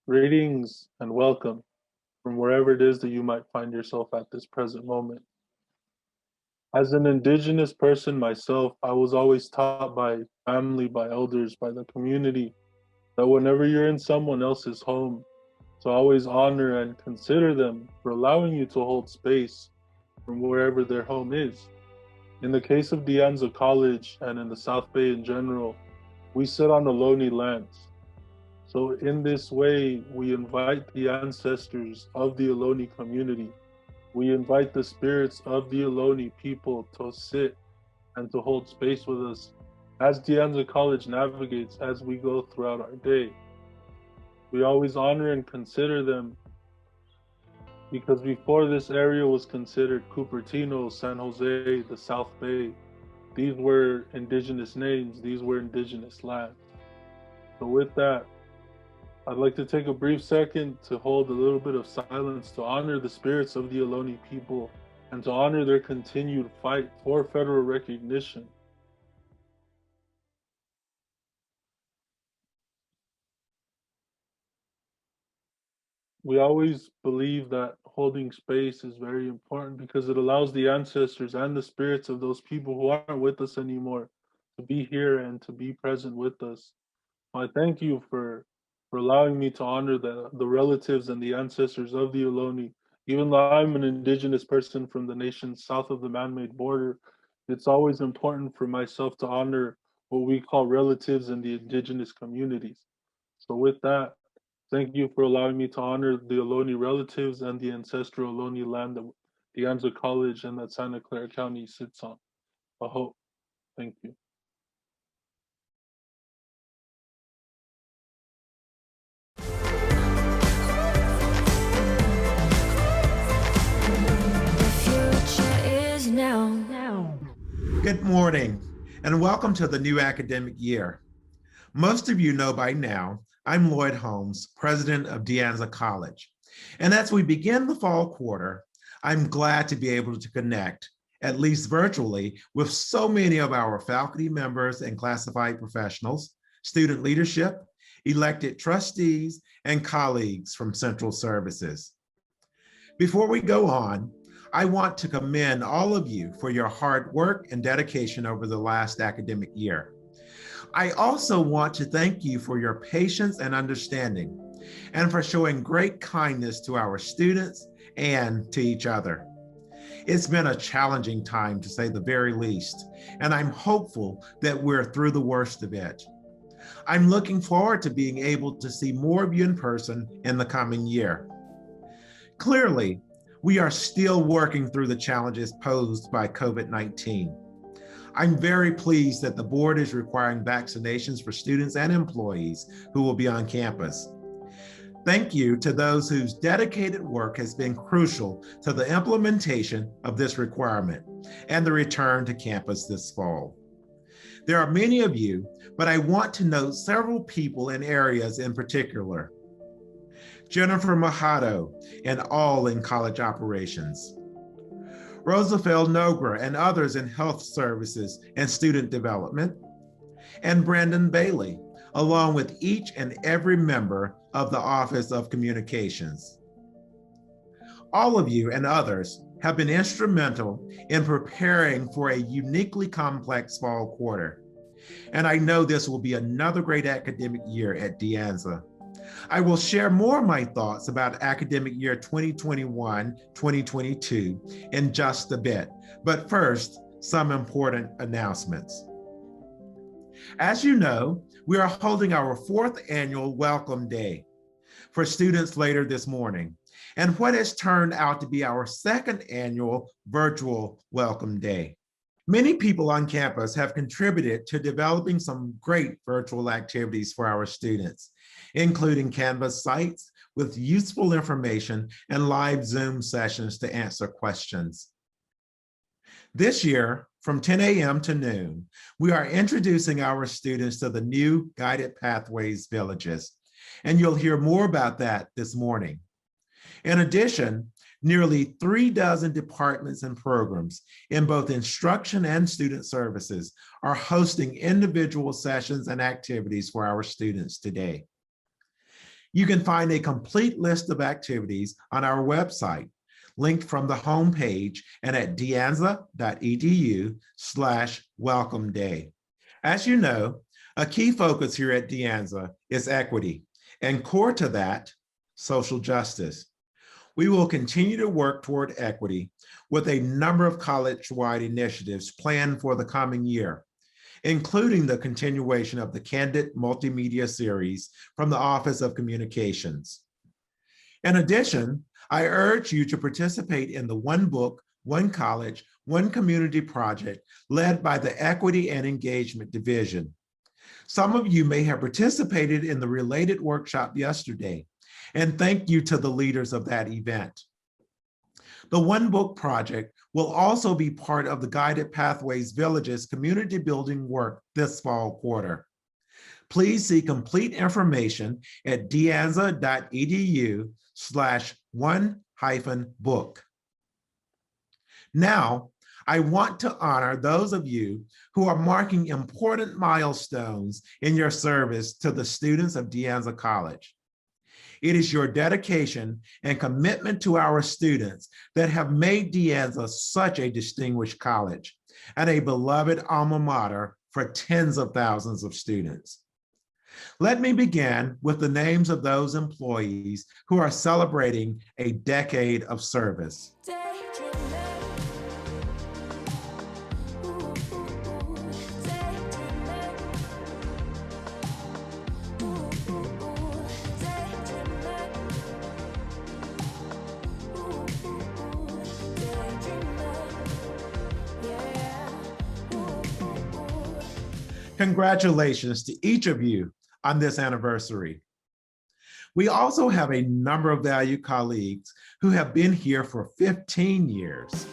Greetings and welcome from wherever it is that you might find yourself at this present moment. As an Indigenous person myself, I was always taught by family, by elders, by the community, that whenever you're in someone else's home, to always honor and consider them for allowing you to hold space from wherever their home is. In the case of the Anza College and in the South Bay in general, we sit on Ohlone lands. So in this way, we invite the ancestors of the Ohlone community. We invite the spirits of the Ohlone people to sit and to hold space with us as the Anza College navigates as we go throughout our day. We always honor and consider them because before this area was considered Cupertino, San Jose, the South Bay, these were indigenous names, these were indigenous lands. So with that, I'd like to take a brief second to hold a little bit of silence to honor the spirits of the Ohlone people and to honor their continued fight for federal recognition. We always believe that holding space is very important because it allows the ancestors and the spirits of those people who aren't with us anymore to be here and to be present with us. I thank you for allowing me to honor the relatives and the ancestors of the Ohlone. Even though I'm an indigenous person from the nations south of the man-made border, it's always important for myself to honor what we call relatives in the indigenous communities. So with that, thank you for allowing me to honor the Ohlone relatives and the ancestral Ohlone land that the Anza College and that Santa Clara County sits on. I hope. Thank you. Good morning, and welcome to the new academic year. Most of you know by now, I'm Lloyd Holmes, president of De Anza College. And as we begin the fall quarter, I'm glad to be able to connect, at least virtually, with so many of our faculty members and classified professionals, student leadership, elected trustees, and colleagues from Central Services. Before we go on, I want to commend all of you for your hard work and dedication over the last academic year. I also want to thank you for your patience and understanding, and for showing great kindness to our students and to each other. It's been a challenging time, to say the very least, and I'm hopeful that we're through the worst of it. I'm looking forward to being able to see more of you in person in the coming year. Clearly, we are still working through the challenges posed by COVID-19. I'm very pleased that the board is requiring vaccinations for students and employees who will be on campus. Thank you to those whose dedicated work has been crucial to the implementation of this requirement and the return to campus this fall. There are many of you, but I want to note several people and areas in particular. Jennifer Mojado and all in college operations. Roosevelt Nogra and others in health services and student development. And Brandon Bailey, along with each and every member of the Office of Communications. All of you and others have been instrumental in preparing for a uniquely complex fall quarter. And I know this will be another great academic year at De Anza. I will share more of my thoughts about academic year 2021-2022 in just a bit, but first, some important announcements. As you know, we are holding our 4th annual Welcome Day for students later this morning, and what has turned out to be our 2nd annual virtual Welcome Day. Many people on campus have contributed to developing some great virtual activities for our students, including Canvas sites with useful information and live Zoom sessions to answer questions. This year, from 10 a.m. to noon, we are introducing our students to the new Guided Pathways Villages, and you'll hear more about that this morning. In addition, nearly 36 departments and programs in both instruction and student services are hosting individual sessions and activities for our students today. You can find a complete list of activities on our website, linked from the homepage and at deanza.edu/welcome day. As you know, a key focus here at De Anza is equity, and core to that, social justice. We will continue to work toward equity with a number of college-wide initiatives planned for the coming year, including the continuation of the Candid Multimedia Series from the Office of Communications. In addition, I urge you to participate in the One Book, One College, One Community project led by the Equity and Engagement Division. Some of you may have participated in the related workshop yesterday, and thank you to the leaders of that event. The One Book project will also be part of the Guided Pathways Villages community building work this fall quarter. Please see complete information at deanza.edu/one-book. Now, I want to honor those of you who are marking important milestones in your service to the students of De Anza College. It is your dedication and commitment to our students that have made De Anza such a distinguished college and a beloved alma mater for tens of thousands of students. Let me begin with the names of those employees who are celebrating a decade of service. Congratulations to each of you on this anniversary. We also have a number of valued colleagues who have been here for 15 years.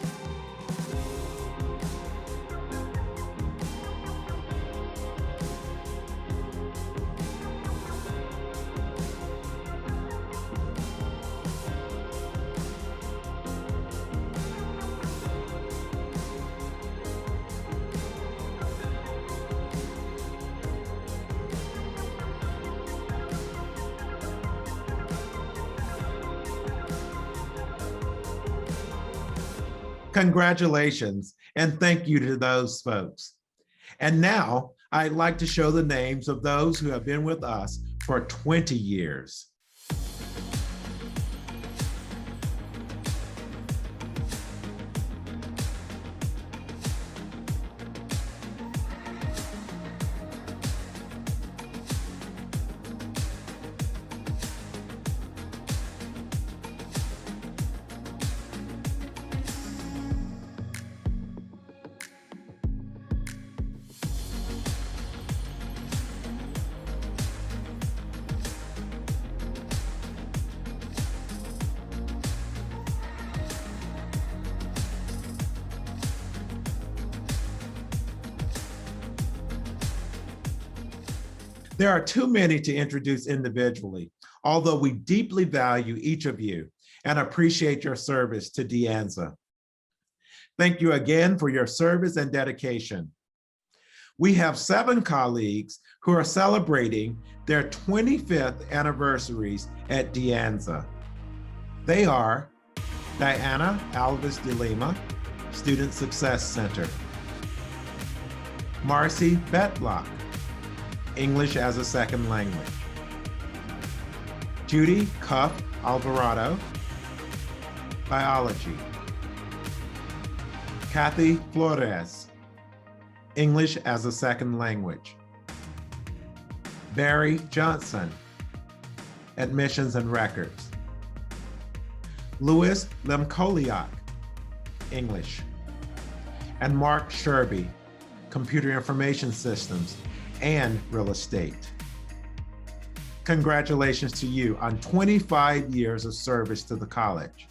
Congratulations, and thank you to those folks. And now I'd like to show the names of those who have been with us for 20 years. There are too many to introduce individually, although we deeply value each of you and appreciate your service to De Anza. Thank you again for your service and dedication. We have 7 colleagues who are celebrating their 25th anniversaries at De Anza. They are Diana Alves de Lima, Student Success Center; Marcy Betlock, English as a Second Language; Judy Cuff Alvarado, Biology; Kathy Flores, English as a Second Language; Barry Johnson, Admissions and Records; Louis Lemkoliak, English; and Mark Sherby, Computer Information Systems and Real Estate. Congratulations to you on 25 years of service to the college.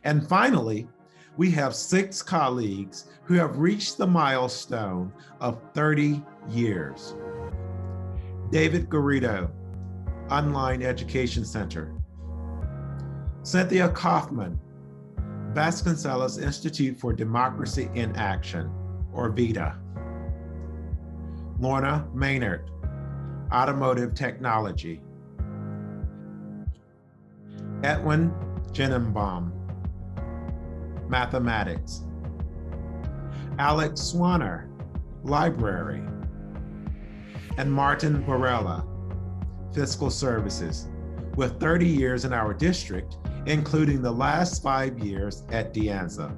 And finally, we have 6 colleagues who have reached the milestone of 30 years. David Garrido, Online Education Center; Cynthia Kaufman, Vasconcelos Institute for Democracy in Action, or VITA; Lorna Maynard, Automotive Technology; Edwin Jenenbaum, Mathematics. Alex Swanner, Library. And Martin Varela, Fiscal Services, with 30 years in our district, including the last 5 years at De Anza.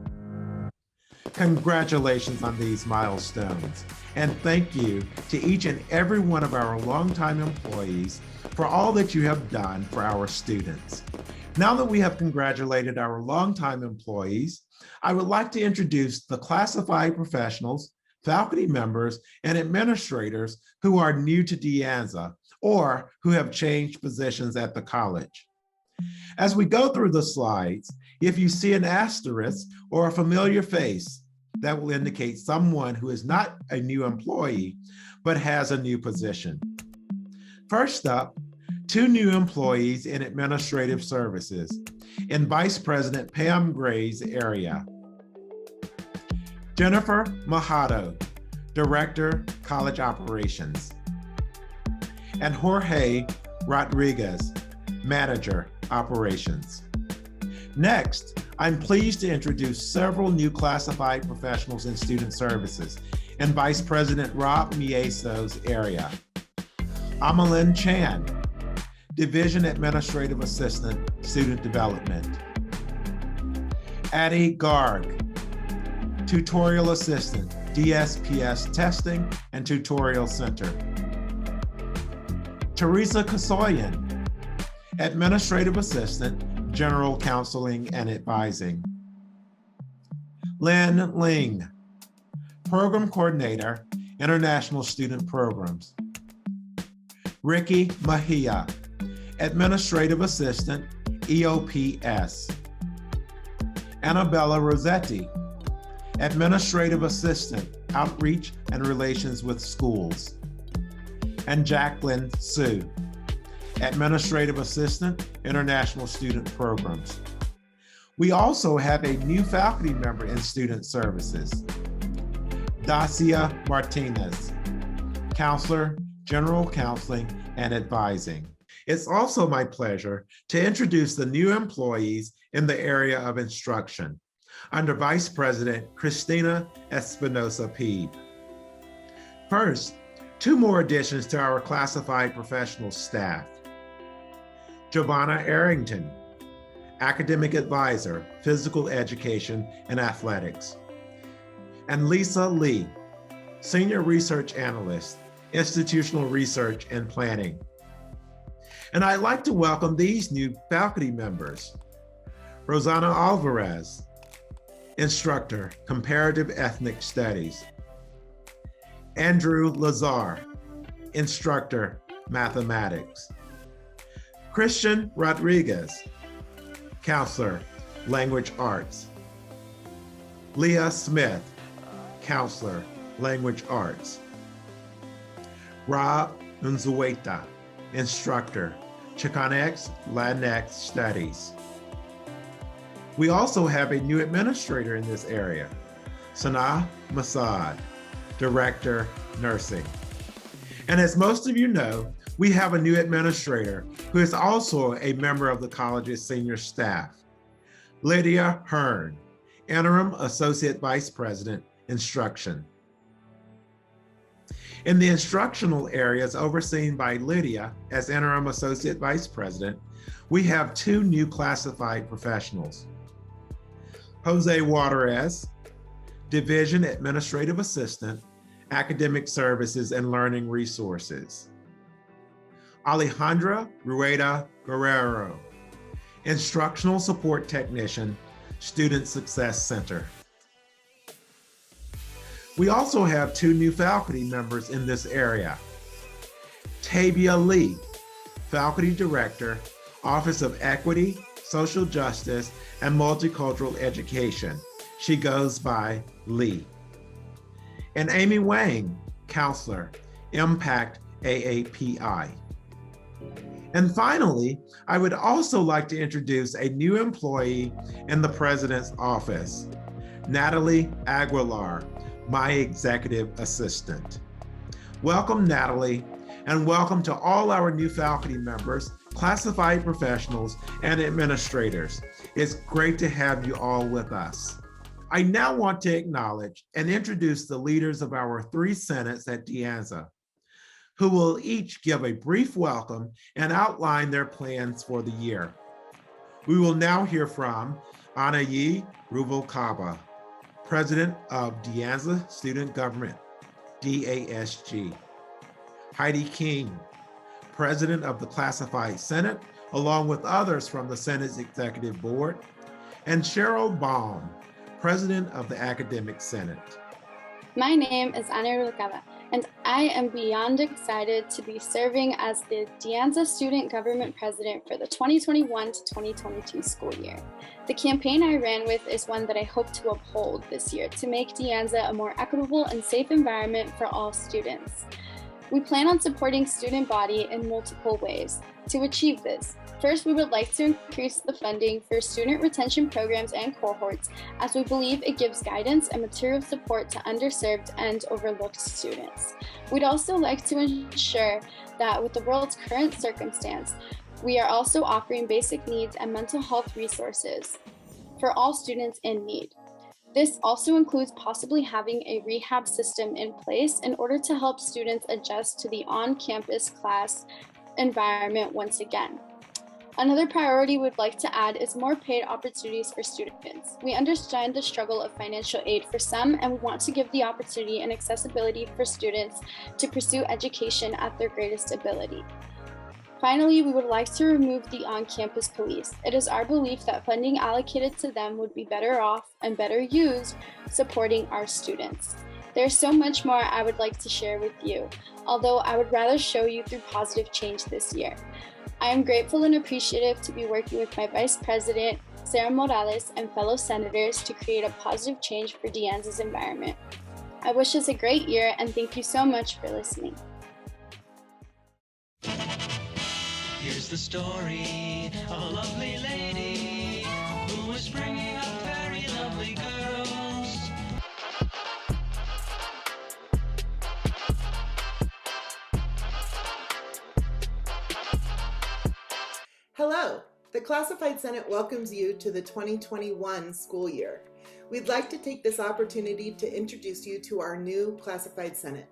Congratulations on these milestones, and thank you to each and every one of our longtime employees for all that you have done for our students. Now that we have congratulated our longtime employees, I would like to introduce the classified professionals, faculty members, and administrators who are new to De Anza or who have changed positions at the college. As we go through the slides, if you see an asterisk or a familiar face, that will indicate someone who is not a new employee, but has a new position. First up, 2 new employees in administrative services in Vice President Pam Gray's area. Jennifer Majado, Director, College Operations. And Jorge Rodriguez, Manager, Operations. Next, I'm pleased to introduce several new classified professionals in student services in Vice President Rob Mieso's area. Amalyn Chan, Division Administrative Assistant, Student Development. Addie Garg, Tutorial Assistant, DSPS Testing and Tutorial Center. Teresa Kasoyan, Administrative Assistant, General Counseling and Advising. Lynn Ling, Program Coordinator, International Student Programs. Ricky Mejia, Administrative Assistant, EOPS. Annabella Rossetti, Administrative Assistant, Outreach and Relations with Schools. And Jacqueline Sue, Administrative Assistant, International Student Programs. We also have a new faculty member in Student Services, Dacia Martinez, Counselor, General Counseling and Advising. It's also my pleasure to introduce the new employees in the area of instruction under Vice President Christina Espinosa-Peeb. First, 2 more additions to our classified professional staff. Giovanna Arrington, Academic Advisor, Physical Education and Athletics. And Lisa Lee, Senior Research Analyst, Institutional Research and Planning. And I'd like to welcome these new faculty members. Rosanna Alvarez, Instructor, Comparative Ethnic Studies. Andrew Lazar, Instructor, Mathematics. Christian Rodriguez, Counselor, Language Arts. Leah Smith, Counselor, Language Arts. Rob Nzueta, Instructor, Chicanx, Latinx Studies. We also have a new administrator in this area, Sanaa Masad, Director, Nursing. And as most of you know, we have a new administrator who is also a member of the college's senior staff, Lydia Hearn, Interim Associate Vice President, Instruction. In the instructional areas overseen by Lydia as Interim Associate Vice President, we have 2 new classified professionals. Jose Juarez, Division Administrative Assistant, Academic Services and Learning Resources. Alejandra Rueda Guerrero, Instructional Support Technician, Student Success Center. We also have 2 new faculty members in this area. Tavia Lee, Faculty Director, Office of Equity, Social Justice, and Multicultural Education. She goes by Lee. And Amy Wang, Counselor, Impact AAPI. And finally, I would also like to introduce a new employee in the President's Office, Natalie Aguilar, my Executive Assistant. Welcome, Natalie, And welcome to all our new faculty members, classified professionals, and administrators. It's great to have you all with us. I now want to acknowledge and introduce the leaders of our 3 senates at De Anza, who will each give a brief welcome and outline their plans for the year. We will now hear from Anayi Ruvalcaba, President of De Anza Student Government, DASG. Heidi King, President of the Classified Senate, along with others from the Senate's Executive Board, and Cheryl Baum, President of the Academic Senate. My name is Anza College, and I am beyond excited to be serving as the De Anza Student Government President for the 2021 to 2022 school year. The campaign I ran with is one that I hope to uphold this year to make De Anza a more equitable and safe environment for all students. We plan on supporting student body in multiple ways. To achieve this, first, we would like to increase the funding for student retention programs and cohorts, as we believe it gives guidance and material support to underserved and overlooked students. We'd also like to ensure that with the world's current circumstance, we are also offering basic needs and mental health resources for all students in need. This also includes possibly having a rehab system in place in order to help students adjust to the on-campus class environment once again. Another priority we'd like to add is more paid opportunities for students. We understand the struggle of financial aid for some, and we want to give the opportunity and accessibility for students to pursue education at their greatest ability. Finally, we would like to remove the on-campus police. It is our belief that funding allocated to them would be better off and better used supporting our students. There's so much more I would like to share with you, although I would rather show you through positive change this year. I am grateful and appreciative to be working with my Vice President, Sarah Morales, and fellow senators to create a positive change for De Anza's environment. I wish us a great year, and thank you so much for listening. Here's the story of a lovely lady who was bringing up very lovely girls. Hello, the Classified Senate welcomes you to the 2021 school year. We'd like to take this opportunity to introduce you to our new Classified Senate.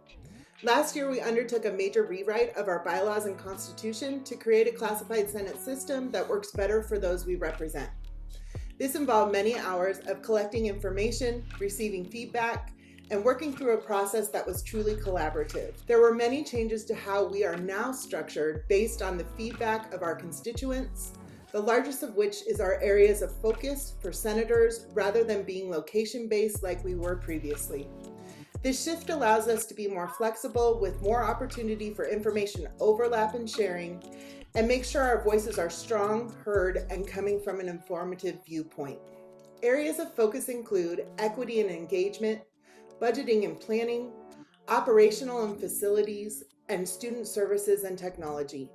Last year, we undertook a major rewrite of our bylaws and constitution to create a classified Senate system that works better for those we represent. This involved many hours of collecting information, receiving feedback, and working through a process that was truly collaborative. There were many changes to how we are now structured based on the feedback of our constituents, the largest of which is our areas of focus for senators rather than being location-based like we were previously. This shift allows us to be more flexible with more opportunity for information overlap and sharing, and make sure our voices are strong, heard, and coming from an informative viewpoint. Areas of focus include equity and engagement, budgeting and planning, operational and facilities, and student services and technology.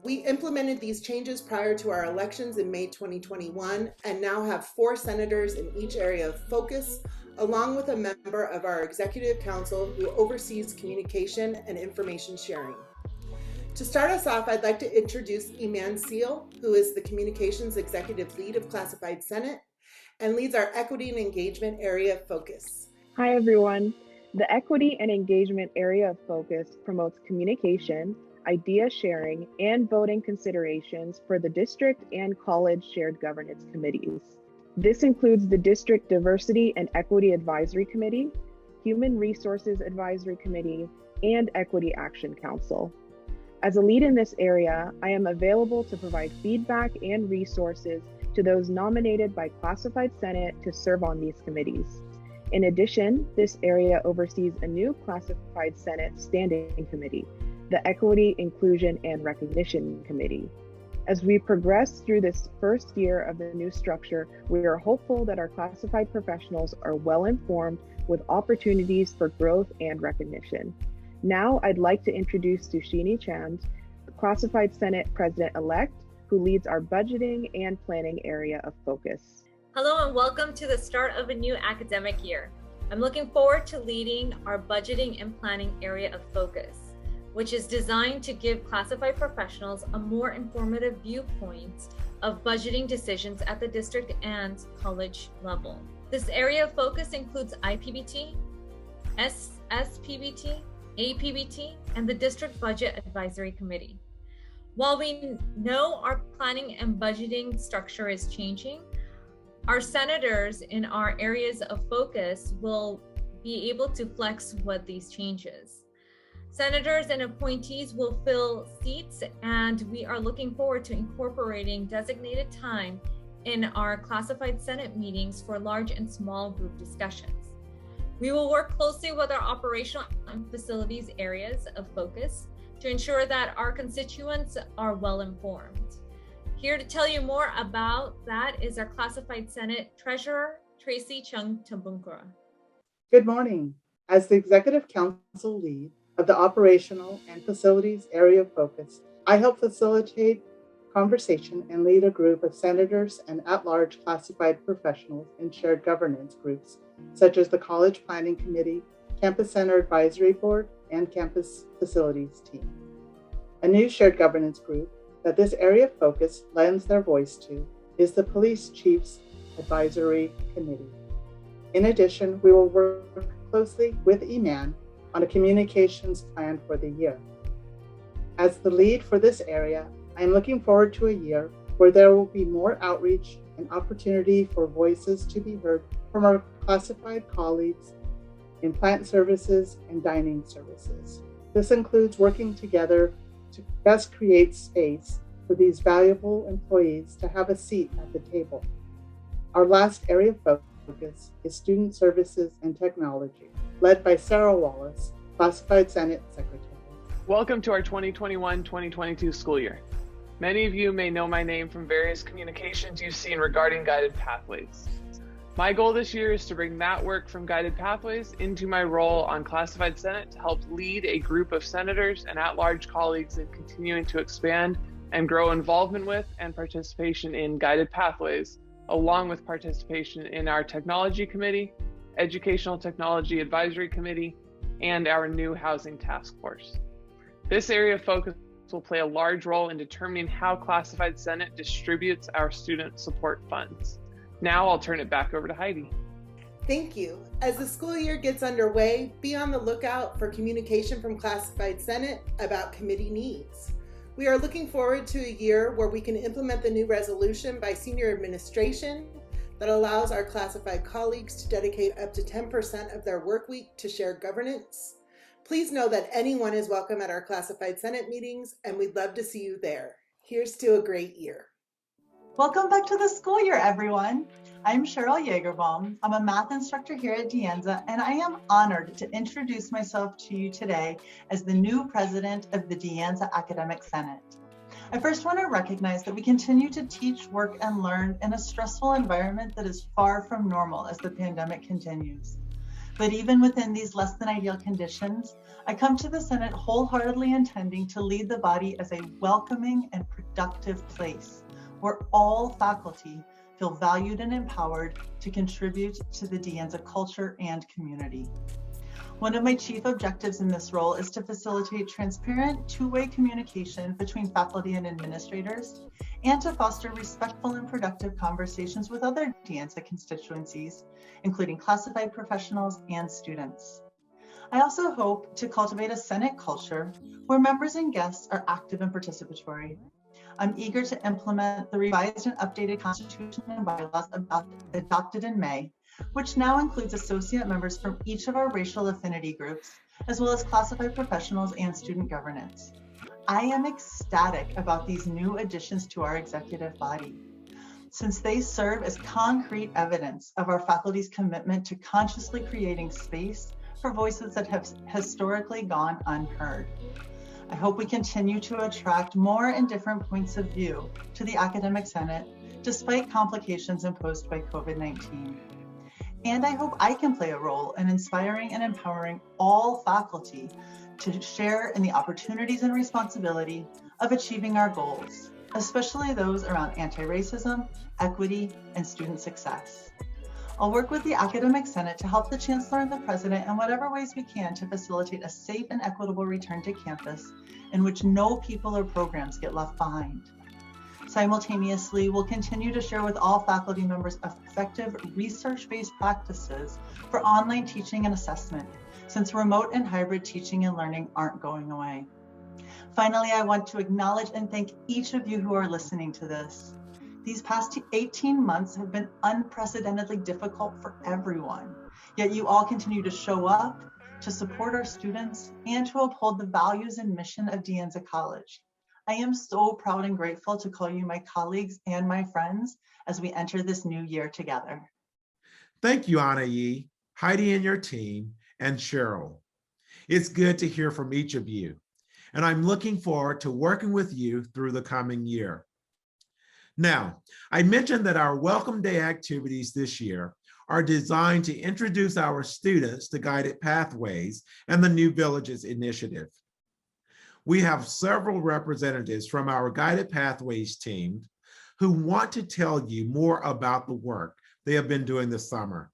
We implemented these changes prior to our elections in May 2021 and now have 4 senators in each area of focus, along with a member of our Executive Council who oversees communication and information sharing. To start us off, I'd like to introduce Iman Seal, who is the Communications Executive Lead of Classified Senate and leads our Equity and Engagement area of focus. Hi, everyone. The Equity and Engagement area of focus promotes communication, idea sharing, and voting considerations for the district and college shared governance committees. This includes the District Diversity and Equity Advisory Committee, Human Resources Advisory Committee, and Equity Action Council. As a lead in this area, I am available to provide feedback and resources to those nominated by Classified Senate to serve on these committees. In addition, this area oversees a new Classified Senate Standing Committee, the Equity, Inclusion, and Recognition Committee. As we progress through this first year of the new structure, we are hopeful that our classified professionals are well informed with opportunities for growth and recognition. Now, I'd like to introduce Sushini Chand, the Classified Senate President-elect, who leads our budgeting and planning area of focus. Hello and welcome to the start of a new academic year. I'm looking forward to leading our budgeting and planning area of focus. which is designed to give classified professionals a more informative viewpoint of budgeting decisions at the district and college level. This area of focus includes IPBT, SPBT, APBT, and the District Budget Advisory Committee. While we know our planning and budgeting structure is changing, our senators in our areas of focus will be able to flex with these changes. Senators and appointees will fill seats, and we are looking forward to incorporating designated time in our classified Senate meetings for large and small group discussions. We will work closely with our operational and facilities areas of focus to ensure that our constituents are well informed. Here to tell you more about that is our classified Senate Treasurer, Tracy Chung Tambunkura. Good morning. As the Executive Council lead of the Operational and Facilities Area of Focus, I help facilitate conversation and lead a group of senators and at-large classified professionals in shared governance groups, such as the College Planning Committee, Campus Center Advisory Board, and Campus Facilities Team. A new shared governance group that this area of focus lends their voice to is the Police Chiefs Advisory Committee. In addition, we will work closely with EMAN on a communications plan for the year. As the lead for this area, I am looking forward to a year where there will be more outreach and opportunity for voices to be heard from our classified colleagues in plant services and dining services. This includes working together to best create space for these valuable employees to have a seat at the table. Our last area of focus is student services and technology, led by Sarah Wallace, Classified Senate Secretary. Welcome to our 2021-2022 school year. Many of you may know my name from various communications you've seen regarding Guided Pathways. My goal this year is to bring that work from Guided Pathways into my role on Classified Senate to help lead a group of senators and at-large colleagues in continuing to expand and grow involvement with and participation in Guided Pathways, along with participation in our Technology Committee, Educational Technology Advisory Committee, and our new Housing Task Force. This area of focus will play a large role in determining how Classified Senate distributes our student support funds. Now I'll turn it back over to Heidi. Thank you. As the school year gets underway, be on the lookout for communication from Classified Senate about committee needs. We are looking forward to a year where we can implement the new resolution by senior administration that allows our classified colleagues to dedicate up to 10% of their work week to shared governance. Please know that anyone is welcome at our Classified Senate meetings, and we'd love to see you there. Here's to a great year. Welcome back to the school year, everyone. I'm Cheryl Jagerbaum. I'm a math instructor here at De Anza, and I am honored to introduce myself to you today as the new president of the De Anza Academic Senate. I first want to recognize that we continue to teach, work, and learn in a stressful environment that is far from normal as the pandemic continues. But even within these less than ideal conditions, I come to the Senate wholeheartedly intending to lead the body as a welcoming and productive place where all faculty feel valued and empowered to contribute to the De Anza culture and community. One of my chief objectives in this role is to facilitate transparent, two-way communication between faculty and administrators, and to foster respectful and productive conversations with other De Anza constituencies, including classified professionals and students. I also hope to cultivate a Senate culture where members and guests are active and participatory. I'm eager to implement the revised and updated Constitution and bylaws adopted in May, which now includes associate members from each of our racial affinity groups, as well as classified professionals and student governance. I am ecstatic about these new additions to our executive body, since they serve as concrete evidence of our faculty's commitment to consciously creating space for voices that have historically gone unheard. I hope we continue to attract more and different points of view to the Academic Senate, despite complications imposed by COVID-19. And I hope I can play a role in inspiring and empowering all faculty to share in the opportunities and responsibility of achieving our goals, especially those around anti-racism, equity, and student success. I'll work with the Academic Senate to help the Chancellor and the President in whatever ways we can to facilitate a safe and equitable return to campus in which no people or programs get left behind. Simultaneously, we'll continue to share with all faculty members effective research-based practices for online teaching and assessment, since remote and hybrid teaching and learning aren't going away. Finally, I want to acknowledge and thank each of you who are listening to this. These past 18 months have been unprecedentedly difficult for everyone, yet you all continue to show up, to support our students, and to uphold the values and mission of De Anza College. I am so proud and grateful to call you my colleagues and my friends as we enter this new year together. Thank you, Anayi, Heidi and your team, and Cheryl. It's good to hear from each of you, and I'm looking forward to working with you through the coming year. Now, I mentioned that our Welcome Day activities this year are designed to introduce our students to Guided Pathways and the New Villages Initiative. We have several representatives from our Guided Pathways team who want to tell you more about the work they have been doing this summer,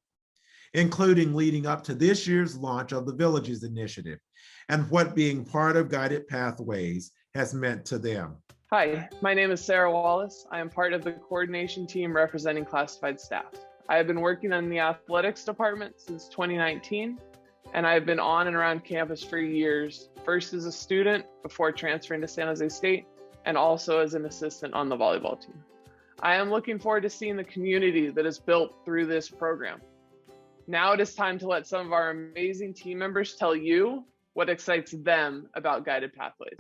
including leading up to this year's launch of the Villages Initiative and what being part of Guided Pathways has meant to them. Hi, my name is Sarah Wallace. I am part of the coordination team representing classified staff. I have been working in the athletics department since 2019, and I have been on and around campus for years, first as a student before transferring to San Jose State, and also as an assistant on the volleyball team. I am looking forward to seeing the community that is built through this program. Now it is time to let some of our amazing team members tell you what excites them about Guided Pathways.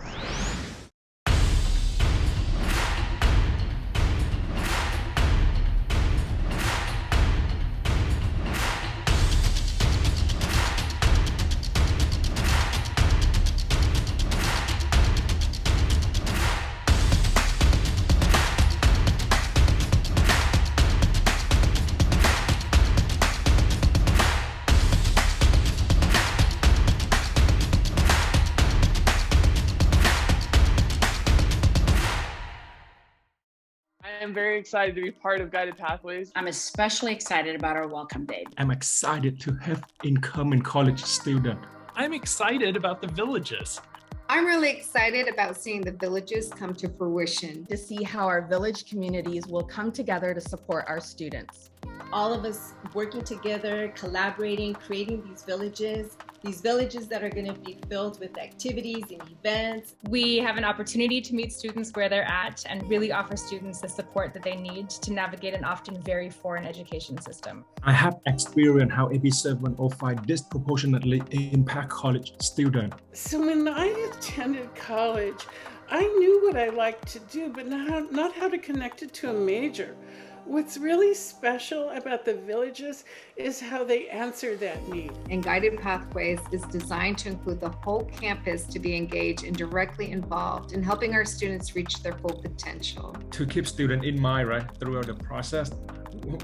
I'm very excited to be part of Guided Pathways. I'm especially excited about our Welcome Day. I'm excited to have incoming college students. I'm excited about the villages. I'm really excited about seeing the villages come to fruition. To see how our village communities will come together to support our students. All of us working together, collaborating, creating these villages that are going to be filled with activities and events. We have an opportunity to meet students where they're at and really offer students the support that they need to navigate an often very foreign education system. I have experienced how AB 705 disproportionately impact college students. So when I attended college, I knew what I liked to do, but not how to connect it to a major. What's really special about the villages is how they answer that need. And Guided Pathways is designed to include the whole campus to be engaged and directly involved in helping our students reach their full potential. To keep students in mind, right, throughout the process,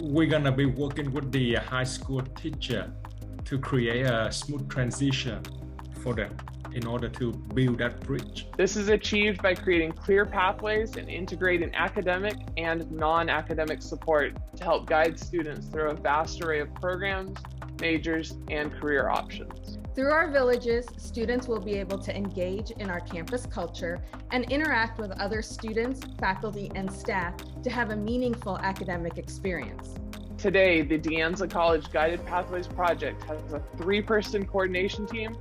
we're gonna be working with the high school teacher to create a smooth transition for them in order to build that bridge. This is achieved by creating clear pathways and integrating academic and non-academic support to help guide students through a vast array of programs, majors, and career options. Through our villages, students will be able to engage in our campus culture and interact with other students, faculty, and staff to have a meaningful academic experience. Today, the De Anza College Guided Pathways Project has a 3-person coordination team,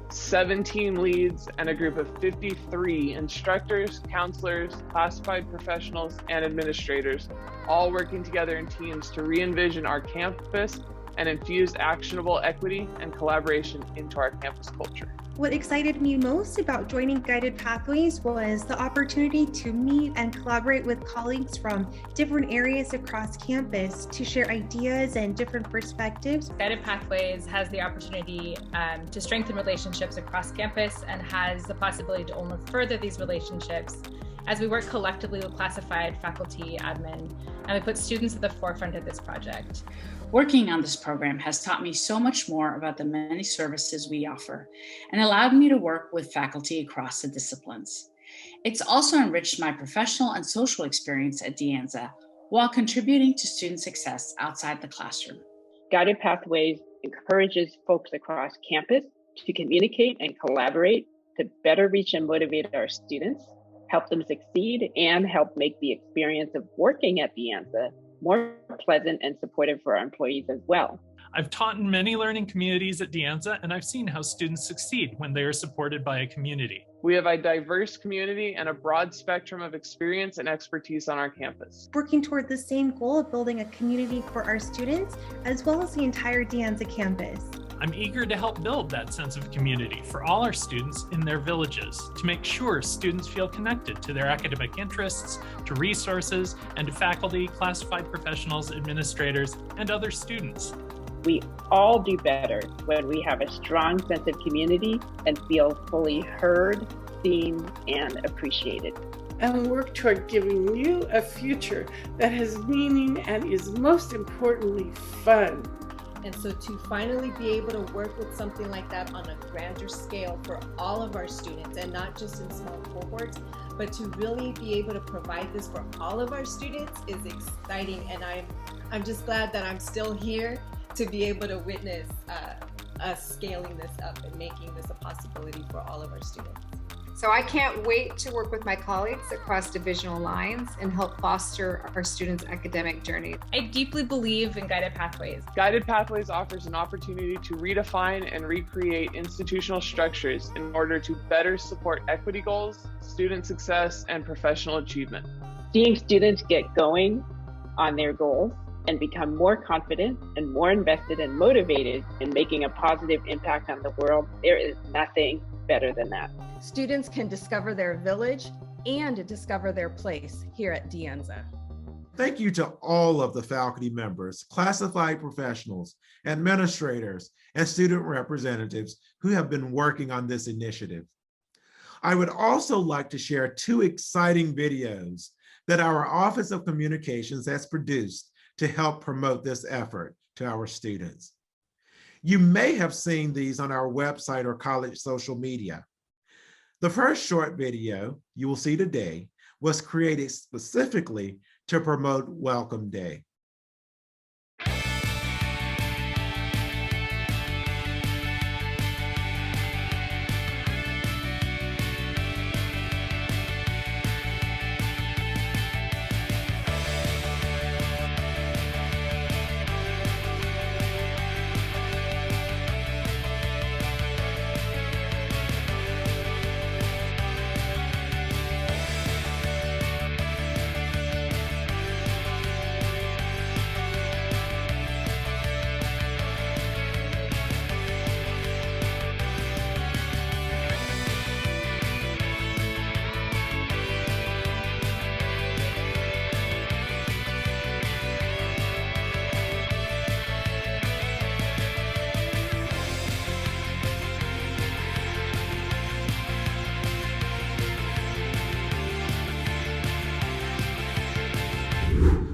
17 leads, and a group of 53 instructors, counselors, classified professionals, and administrators, all working together in teams to re-envision our campus and infuse actionable equity and collaboration into our campus culture. What excited me most about joining Guided Pathways was the opportunity to meet and collaborate with colleagues from different areas across campus to share ideas and different perspectives. Guided Pathways has the opportunity to strengthen relationships across campus and has the possibility to only further these relationships as we work collectively with classified faculty, admin, and we put students at the forefront of this project. Working on this program has taught me so much more about the many services we offer and allowed me to work with faculty across the disciplines. It's also enriched my professional and social experience at De Anza while contributing to student success outside the classroom. Guided Pathways encourages folks across campus to communicate and collaborate to better reach and motivate our students, help them succeed, and help make the experience of working at De Anza more pleasant and supportive for our employees as well. I've taught in many learning communities at De Anza, and I've seen how students succeed when they are supported by a community. We have a diverse community and a broad spectrum of experience and expertise on our campus. Working toward the same goal of building a community for our students, as well as the entire De Anza campus. I'm eager to help build that sense of community for all our students in their villages, to make sure students feel connected to their academic interests, to resources, and to faculty, classified professionals, administrators, and other students. We all do better when we have a strong sense of community and feel fully heard, seen, and appreciated. And work toward giving you a future that has meaning and is most importantly fun. And so to finally be able to work with something like that on a grander scale for all of our students, and not just in small cohorts, but to really be able to provide this for all of our students is exciting. And I'm just glad that I'm still here to be able to witness us scaling this up and making this a possibility for all of our students. So I can't wait to work with my colleagues across divisional lines and help foster our students' academic journey. I deeply believe in Guided Pathways. Guided Pathways offers an opportunity to redefine and recreate institutional structures in order to better support equity goals, student success, and professional achievement. Seeing students get going on their goals and become more confident and more invested and motivated in making a positive impact on the world, there is nothing better than that. Students can discover their village and discover their place here at De Anza. Thank you to all of the faculty members, classified professionals, administrators, and student representatives who have been working on this initiative. I would also like to share 2 exciting videos that our Office of Communications has produced to help promote this effort to our students. You may have seen these on our website or college social media. The first short video you will see today was created specifically to promote Welcome Day.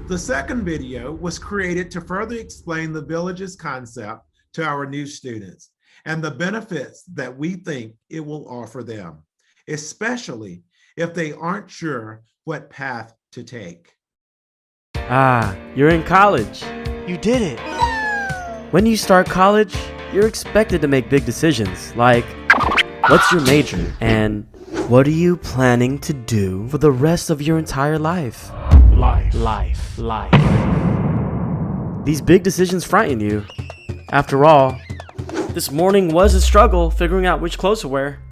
The second video was created to further explain the village's concept to our new students and the benefits that we think it will offer them, especially if they aren't sure what path to take. Ah, you're in college. You did it. When you start college, you're expected to make big decisions like, what's your major? And what are you planning to do for the rest of your entire life? Life. These big decisions frighten you. After all, this morning was a struggle figuring out which clothes to wear.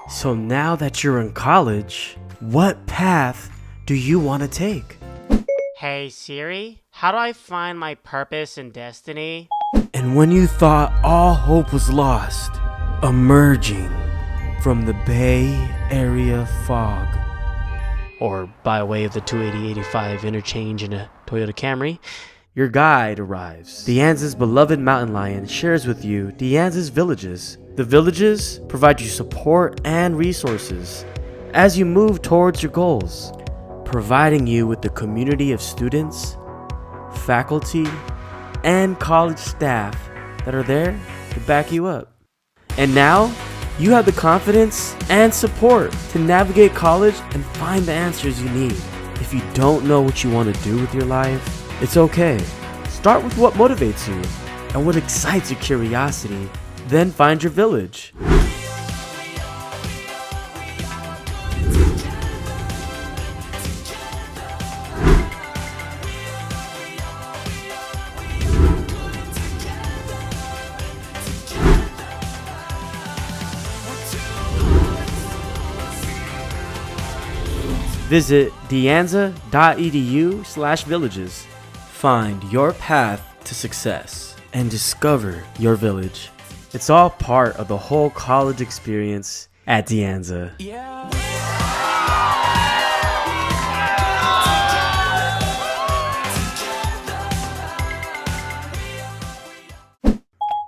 So now that you're in college, what path do you want to take? Hey Siri, how do I find my purpose and destiny? And when you thought all hope was lost, emerging from the Bay Area fog, or by way of the 280/85 interchange in a Toyota Camry, your guide arrives. De Anza's beloved mountain lion shares with you De Anza's villages. The villages provide you support and resources as you move towards your goals, providing you with the community of students, faculty, and college staff that are there to back you up. And now, you have the confidence and support to navigate college and find the answers you need. If you don't know what you want to do with your life, it's okay. Start with what motivates you and what excites your curiosity, then find your village. Visit deanza.edu/villages. Find your path to success and discover your village. It's all part of the whole college experience at De Anza.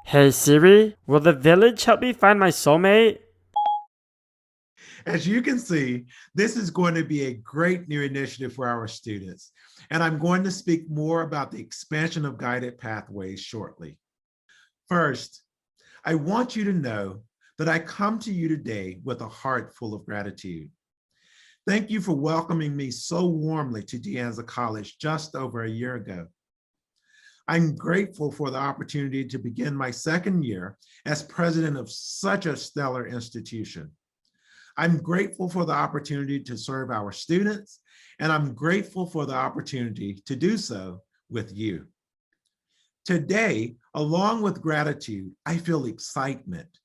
Hey Siri, will the village help me find my soulmate? As you can see, this is going to be a great new initiative for our students, and I'm going to speak more about the expansion of guided pathways shortly. First, I want you to know that I come to you today with a heart full of gratitude. Thank you for welcoming me so warmly to De Anza College just over a year ago. I'm grateful for the opportunity to begin my second year as president of such a stellar institution. I'm grateful for the opportunity to serve our students, and I'm grateful for the opportunity to do so with you. Today, along with gratitude, I feel excitement,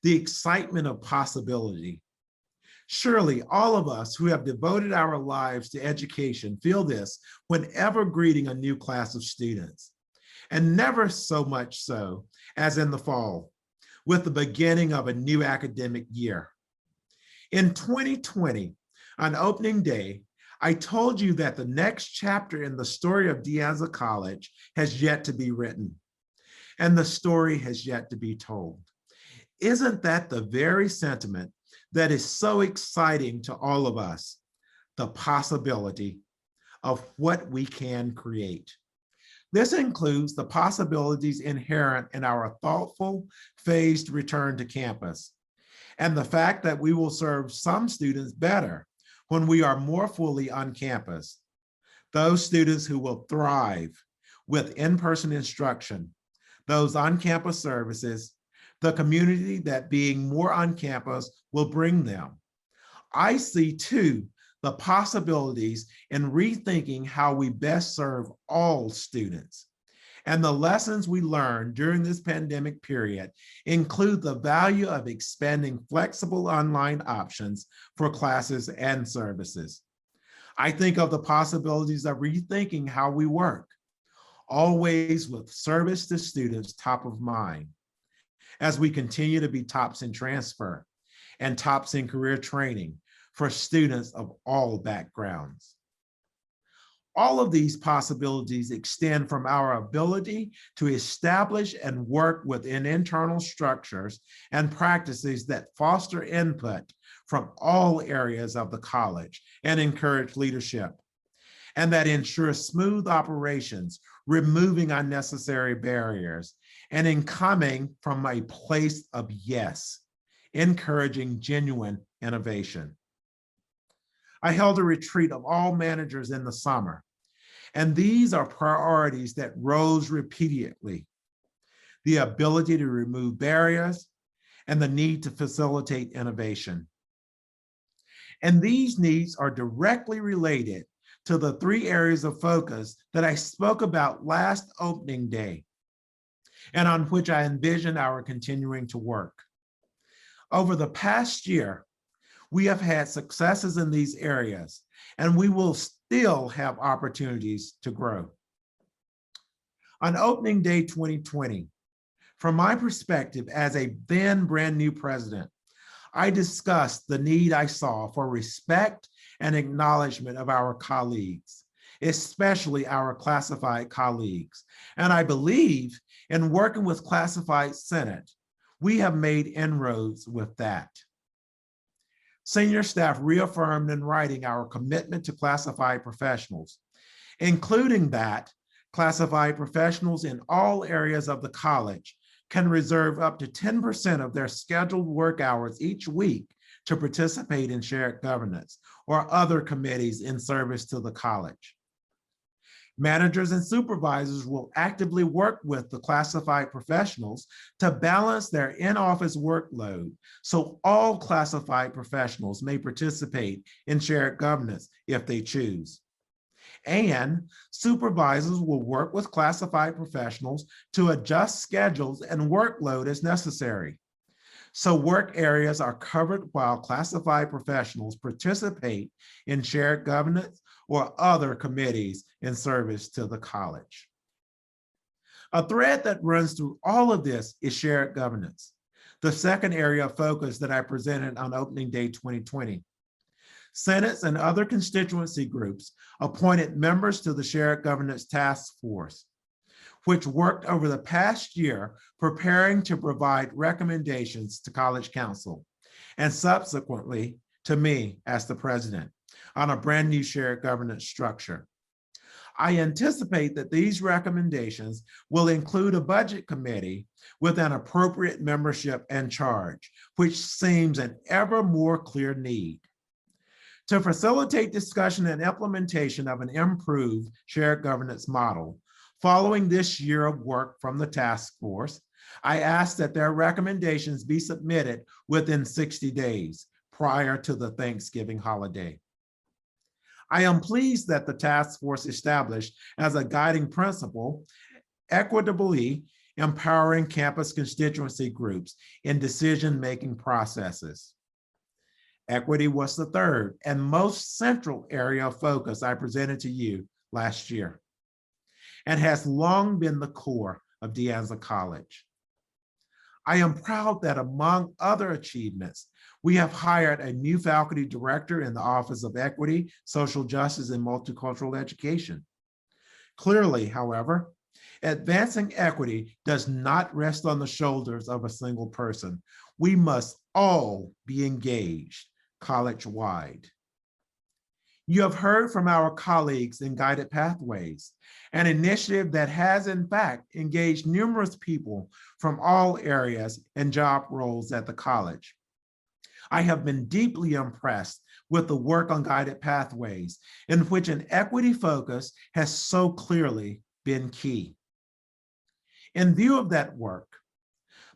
the excitement of possibility. Surely all of us who have devoted our lives to education feel this whenever greeting a new class of students, and never so much so as in the fall, with the beginning of a new academic year. In 2020, on opening day, I told you that the next chapter in the story of De Anza College has yet to be written, and the story has yet to be told. Isn't that the very sentiment that is so exciting to all of us? The possibility of what we can create. This includes the possibilities inherent in our thoughtful, phased return to campus, and the fact that we will serve some students better when we are more fully on campus. Those students who will thrive with in-person instruction, those on-campus services, the community that being more on campus will bring them. I see too the possibilities in rethinking how we best serve all students. And the lessons we learned during this pandemic period include the value of expanding flexible online options for classes and services. I think of the possibilities of rethinking how we work, always with service to students top of mind, as we continue to be tops in transfer and tops in career training for students of all backgrounds. All of these possibilities extend from our ability to establish and work within internal structures and practices that foster input from all areas of the college and encourage leadership, and that ensure smooth operations, removing unnecessary barriers, and in coming from a place of yes, encouraging genuine innovation. I held a retreat of all managers in the summer, and these are priorities that rose repeatedly: the ability to remove barriers and the need to facilitate innovation. And these needs are directly related to the three areas of focus that I spoke about last opening day, and on which I envision our continuing to work. Over the past year, we have had successes in these areas, and we will still have opportunities to grow. On opening day 2020, from my perspective as a then brand new president, I discussed the need I saw for respect and acknowledgement of our colleagues, especially our classified colleagues. And I believe in working with Classified Senate, we have made inroads with that. Senior staff reaffirmed in writing our commitment to classified professionals, including that classified professionals in all areas of the college can reserve up to 10% of their scheduled work hours each week to participate in shared governance or other committees in service to the college. Managers and supervisors will actively work with the classified professionals to balance their in-office workload so all classified professionals may participate in shared governance if they choose. And supervisors will work with classified professionals to adjust schedules and workload as necessary. So work areas are covered while classified professionals participate in shared governance or other committees in service to the college. A thread that runs through all of this is shared governance, the second area of focus that I presented on opening day 2020. Senates and other constituency groups appointed members to the Shared Governance Task Force, which worked over the past year preparing to provide recommendations to College Council and subsequently to me as the president on a brand new shared governance structure. I anticipate that these recommendations will include a budget committee with an appropriate membership and charge, which seems an ever more clear need. To facilitate discussion and implementation of an improved shared governance model, following this year of work from the task force, I ask that their recommendations be submitted within 60 days prior to the Thanksgiving holiday. I am pleased that the task force established as a guiding principle, equitably empowering campus constituency groups in decision-making processes. Equity was the third and most central area of focus I presented to you last year and has long been the core of De Anza College. I am proud that among other achievements, we have hired a new faculty director in the Office of Equity, Social Justice, and Multicultural Education. Clearly, however, advancing equity does not rest on the shoulders of a single person. We must all be engaged college-wide. You have heard from our colleagues in Guided Pathways, an initiative that has in fact engaged numerous people from all areas and job roles at the college. I have been deeply impressed with the work on Guided Pathways, in which an equity focus has so clearly been key. In view of that work,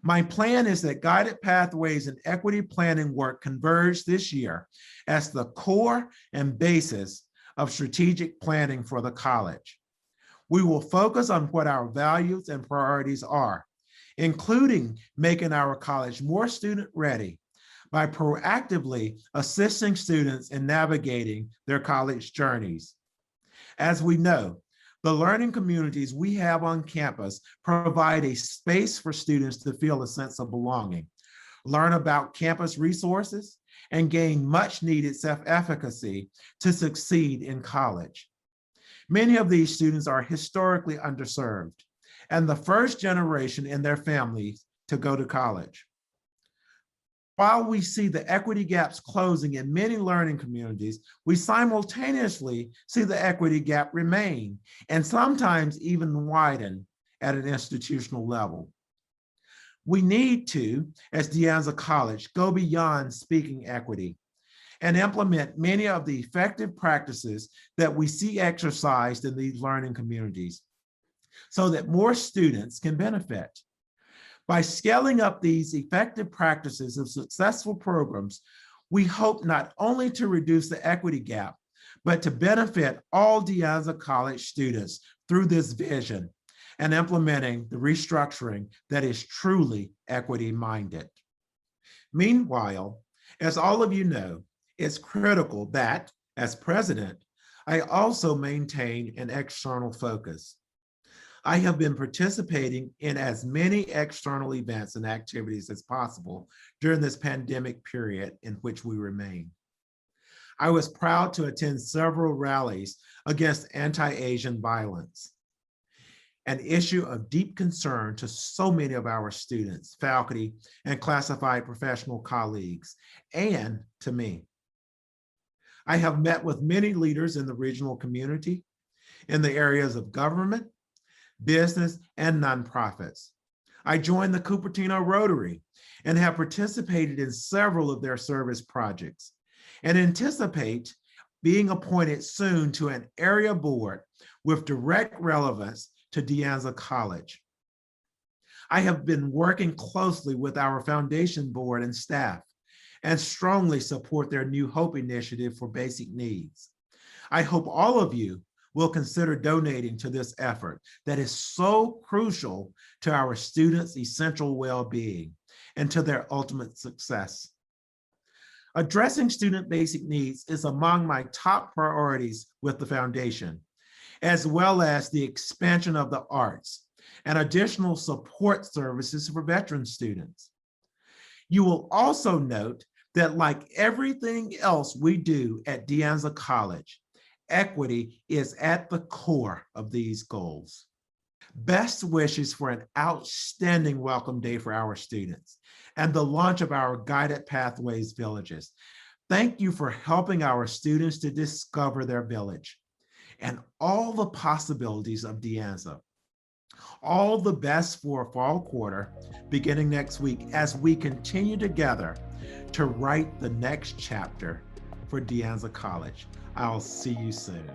my plan is that Guided Pathways and equity planning work converge this year as the core and basis of strategic planning for the college. We will focus on what our values and priorities are, including making our college more student ready by proactively assisting students in navigating their college journeys. As we know, the learning communities we have on campus provide a space for students to feel a sense of belonging, learn about campus resources, and gain much needed self-efficacy to succeed in college. Many of these students are historically underserved and the first generation in their families to go to college. While we see the equity gaps closing in many learning communities, we simultaneously see the equity gap remain and sometimes even widen at an institutional level. We need to, as De Anza College, go beyond speaking equity and implement many of the effective practices that we see exercised in these learning communities so that more students can benefit. By scaling up these effective practices of successful programs, we hope not only to reduce the equity gap, but to benefit all De Anza College students through this vision and implementing the restructuring that is truly equity-minded. Meanwhile, as all of you know, it's critical that, as president, I also maintain an external focus. I have been participating in as many external events and activities as possible during this pandemic period in which we remain. I was proud to attend several rallies against anti-Asian violence, an issue of deep concern to so many of our students, faculty, and classified professional colleagues, and to me. I have met with many leaders in the regional community, in the areas of government, business, and nonprofits. I joined the Cupertino Rotary and have participated in several of their service projects and anticipate being appointed soon to an area board with direct relevance to De Anza College. I have been working closely with our foundation board and staff and strongly support their New Hope initiative for basic needs. I hope all of you will consider donating to this effort that is so crucial to our students' essential well-being and to their ultimate success. Addressing student basic needs is among my top priorities with the foundation, as well as the expansion of the arts and additional support services for veteran students. You will also note that, like everything else we do at De Anza College, equity is at the core of these goals. Best wishes for an outstanding welcome day for our students and the launch of our Guided Pathways Villages. Thank you for helping our students to discover their village and all the possibilities of De Anza. All the best for fall quarter beginning next week as we continue together to write the next chapter for De Anza College. I'll see you soon.